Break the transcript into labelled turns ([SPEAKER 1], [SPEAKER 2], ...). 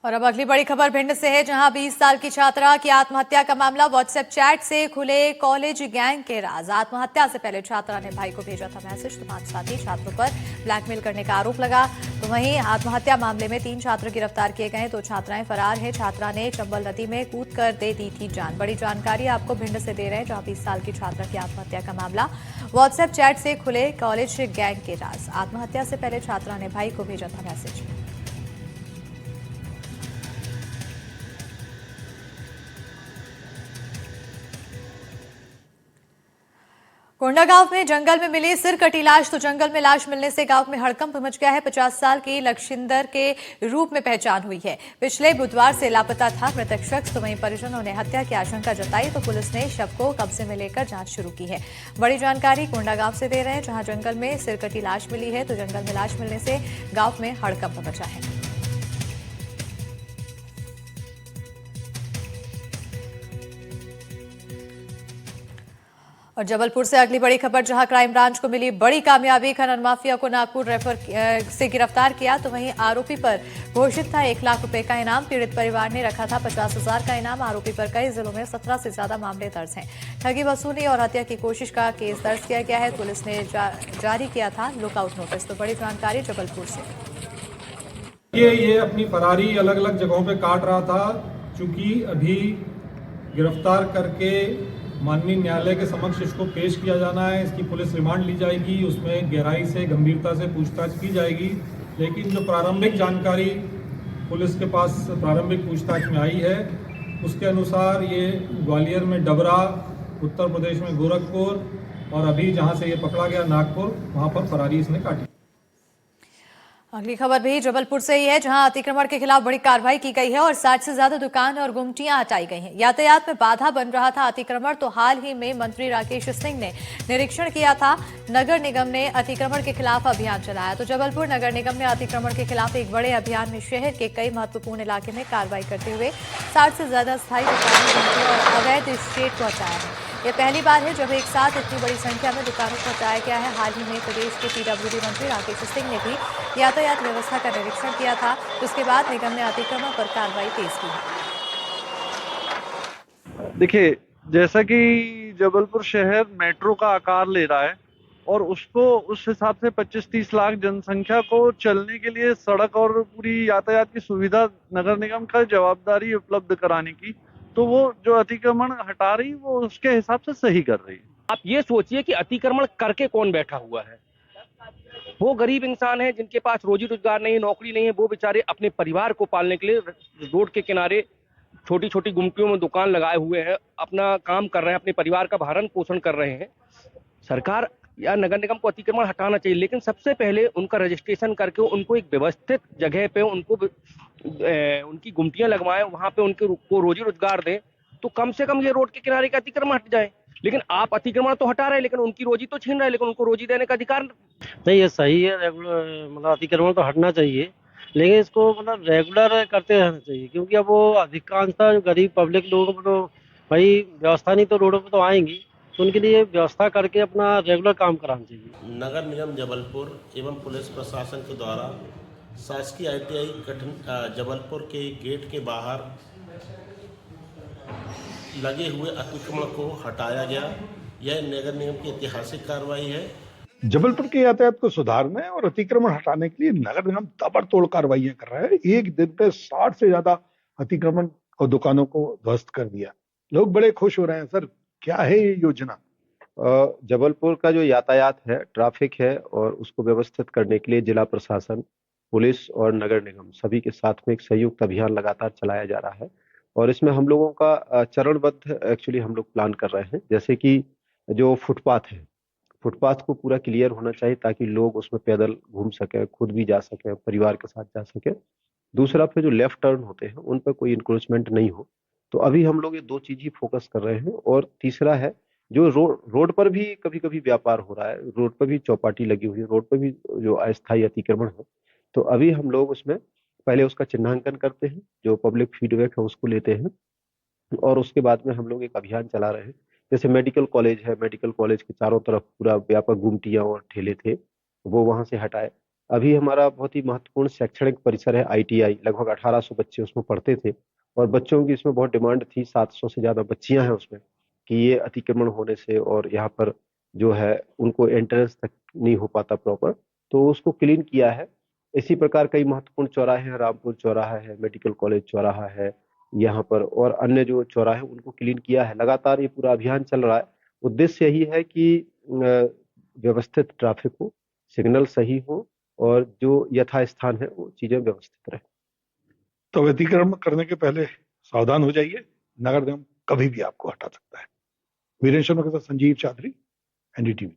[SPEAKER 1] और अब अगली बड़ी खबर भिंड से है, जहां 20 साल की छात्रा की आत्महत्या का मामला। व्हाट्सएप चैट से खुले कॉलेज गैंग के राज। आत्महत्या से पहले छात्रा ने भाई को भेजा था मैसेज, तो साथ ही छात्रों पर ब्लैकमेल करने का आरोप लगा। तो वहीं आत्महत्या मामले में 3 छात्र गिरफ्तार किए गए, 2 छात्राएं फरार हैं। छात्रा ने चंबल नदी में कूद कर दे दी थी जान। बड़ी जानकारी आपको भिंड से दे रहे हैं, जहां 20 साल की छात्रा की आत्महत्या का मामला। व्हाट्सएप चैट से खुले कॉलेज गैंग के राज। आत्महत्या से पहले छात्रा ने भाई को भेजा था मैसेज। कोंडागांव में जंगल में मिली सिर कटी लाश। तो जंगल में लाश मिलने से गांव में हड़कंप मच गया है। 50 साल की लक्षिंदर के रूप में पहचान हुई है। पिछले बुधवार से लापता था मृतक शख्स। तो वहीं परिजनों ने हत्या की आशंका जताई, तो पुलिस ने शव को कब्जे में लेकर जांच शुरू की है। बड़ी जानकारी कोंडागांव से दे रहे हैं, जहां जंगल में सिर कटी लाश मिली है। तो जंगल में लाश मिलने से गांव में हड़कंप मचा है। और जबलपुर से अगली बड़ी खबर, जहां क्राइम ब्रांच को मिली बड़ी कामयाबी। खनन माफिया को नागपुर रेफर से गिरफ्तार किया। तो वहीं आरोपी पर घोषित था 1 लाख रुपए का इनाम। पीड़ित परिवार ने रखा था 50,000 का इनाम। आरोपी पर कई जिलों में 17 से ज्यादा मामले दर्ज हैं। ठगी वसूली और हत्या की कोशिश का केस दर्ज किया गया है। पुलिस ने जारी किया था लुकआउट नोटिस। तो बड़ी जानकारी जबलपुर से।
[SPEAKER 2] ये अपनी फरारी अलग अलग जगहों पे काट रहा था। चूंकि अभी गिरफ्तार करके माननीय न्यायालय के समक्ष इसको पेश किया जाना है। इसकी पुलिस रिमांड ली जाएगी, उसमें गहराई से गंभीरता से पूछताछ की जाएगी। लेकिन जो प्रारंभिक जानकारी पुलिस के पास प्रारंभिक पूछताछ में आई है, उसके अनुसार ये ग्वालियर में डबरा, उत्तर प्रदेश में गोरखपुर और अभी जहां से ये पकड़ा गया नागपुर, वहां पर फरारी इसने काटी।
[SPEAKER 1] अगली खबर भी जबलपुर से ही है, जहां अतिक्रमण के खिलाफ बड़ी कार्रवाई की गई है और 60 से ज्यादा दुकान और गुमटियां हटाई गई हैं। यातायात में बाधा बन रहा था अतिक्रमण। तो हाल ही में मंत्री राकेश सिंह ने निरीक्षण किया था। नगर निगम ने अतिक्रमण के खिलाफ अभियान चलाया। तो जबलपुर नगर निगम ने अतिक्रमण के खिलाफ एक बड़े अभियान में शहर के कई महत्वपूर्ण इलाके में कार्रवाई करते हुए 60 से ज्यादा स्थायी दुकानों, गुमटियों और अवैध स्टेट को हटाया है। यह पहली बार है जब एक साथ इतनी बड़ी संख्या में दुकानों को हटाया गया है। हाल ही में प्रदेश के पीडब्ल्यूडी मंत्री राकेश सिंह ने भी यातायात व्यवस्था का निरीक्षण किया था। उसके बाद निगम ने अतिक्रमण पर कार्रवाई तेज की।
[SPEAKER 3] देखिए, जैसा कि जबलपुर शहर मेट्रो का आकार ले रहा है और उसको उस हिसाब से 25-30 लाख जनसंख्या को चलने के लिए सड़क और पूरी यातायात की सुविधा नगर निगम का जवाबदारी उपलब्ध कराने की, तो वो जो अतिक्रमण हटा रही वो उसके हिसाब से सही कर रही है।
[SPEAKER 4] आप ये सोचिए कि अतिक्रमण करके कौन बैठा हुआ है। वो गरीब इंसान है जिनके पास रोजी रोजगार नहीं है, नौकरी नहीं है। वो बेचारे अपने परिवार को पालने के लिए रोड के किनारे छोटी छोटी गुमटियों में दुकान लगाए हुए हैं, अपना काम कर रहे हैं, अपने परिवार का भरण पोषण कर रहे हैं। सरकार या नगर निगम को अतिक्रमण हटाना चाहिए, लेकिन सबसे पहले उनका रजिस्ट्रेशन करके उनको एक व्यवस्थित जगह पे उनको उनकी गुमटियां लगवाएं, वहां पे उनको रोजी रोजगार दें, तो कम से कम ये रोड के किनारे का अतिक्रमण हट जाए। लेकिन आप अतिक्रमण तो हटा रहे हैं, लेकिन उनकी रोजी तो छीन रहे हैं, लेकिन उनको रोजी देने का अधिकार
[SPEAKER 5] नहीं। ये सही है, रेगुलर मतलब अतिक्रमण तो हटना चाहिए, लेकिन इसको मतलब रेगुलर करते रहना चाहिए, क्योंकि अब वो अधिकांशतः जो गरीब पब्लिक लोगों को तो भाई व्यवस्था नहीं तो रोडों पर तो आएंगी, तो उनके लिए व्यवस्था करके अपना रेगुलर काम कराना चाहिए।
[SPEAKER 6] नगर निगम जबलपुर एवं पुलिस प्रशासन के द्वारा शासकीय ITI जबलपुर के गेट के बाहर लगे हुए अतिक्रमण को हटाया गया। यह नगर निगम की ऐतिहासिक कार्रवाई है।
[SPEAKER 7] जबलपुर के यातायात को सुधारने और अतिक्रमण हटाने के लिए नगर निगम ताबड़तोड़ कार्रवाइयां कर रहा है। एक दिन पे 60 से ज्यादा अतिक्रमण और दुकानों को ध्वस्त कर दिया। लोग बड़े खुश हो रहे हैं। सर, क्या है ये योजना?
[SPEAKER 8] जबलपुर का जो यातायात है, ट्रैफिक है, और उसको व्यवस्थित करने के लिए जिला प्रशासन, पुलिस और नगर निगम सभी के साथ में एक संयुक्त अभियान लगातार चलाया जा रहा है। और इसमें हम लोगों का चरणबद्ध एक्चुअली हम लोग प्लान कर रहे हैं। जैसे कि जो फुटपाथ है, फुटपाथ को पूरा क्लियर होना चाहिए ताकि लोग उसमें पैदल घूम सकें, खुद भी जा सकें, परिवार के साथ जा सकें। दूसरा, फिर जो लेफ्ट टर्न होते हैं उन पर कोई इंक्रोचमेंट नहीं हो। तो अभी हम लोग ये 2 चीज ही फोकस कर रहे हैं। और तीसरा है, जो रोड पर भी कभी कभी व्यापार हो रहा है, रोड पर भी चौपाटी लगी हुई है, रोड पर भी जो अस्थायी अतिक्रमण है, तो अभी हम लोग उसमें पहले उसका चिन्हांकन करते हैं, जो पब्लिक फीडबैक है उसको लेते हैं, और उसके बाद में हम लोग एक अभियान चला रहे हैं। जैसे मेडिकल कॉलेज है, मेडिकल कॉलेज के चारों तरफ पूरा व्यापक गुमटियां और ठेले थे, वो वहां से हटाए। अभी हमारा बहुत ही महत्वपूर्ण शैक्षणिक परिसर है ITI, लगभग 1800 बच्चे उसमें पढ़ते थे और बच्चों की इसमें बहुत डिमांड थी, 700 से ज्यादा बच्चियां हैं उसमें, कि ये अतिक्रमण होने से और यहाँ पर जो है उनको एंट्रेंस तक नहीं हो पाता प्रॉपर, तो उसको क्लीन किया है। इसी प्रकार कई महत्वपूर्ण चौराहे हैं, रामपुर चौराहा है, मेडिकल कॉलेज चौराहा है यहाँ पर, और अन्य जो चौराहे उनको क्लीन किया है। लगातार ये पूरा अभियान चल रहा है। उद्देश्य यही है कि व्यवस्थित ट्रैफिक हो, सिग्नल सही हो और जो यथास्थान है वो चीजें व्यवस्थित रहे।
[SPEAKER 7] तो अतिक्रमण करने के पहले सावधान हो जाइए, नगर निगम कभी भी आपको हटा सकता है। वीरेंद्र शर्मा के साथ संजीव चौधरी, NDTV।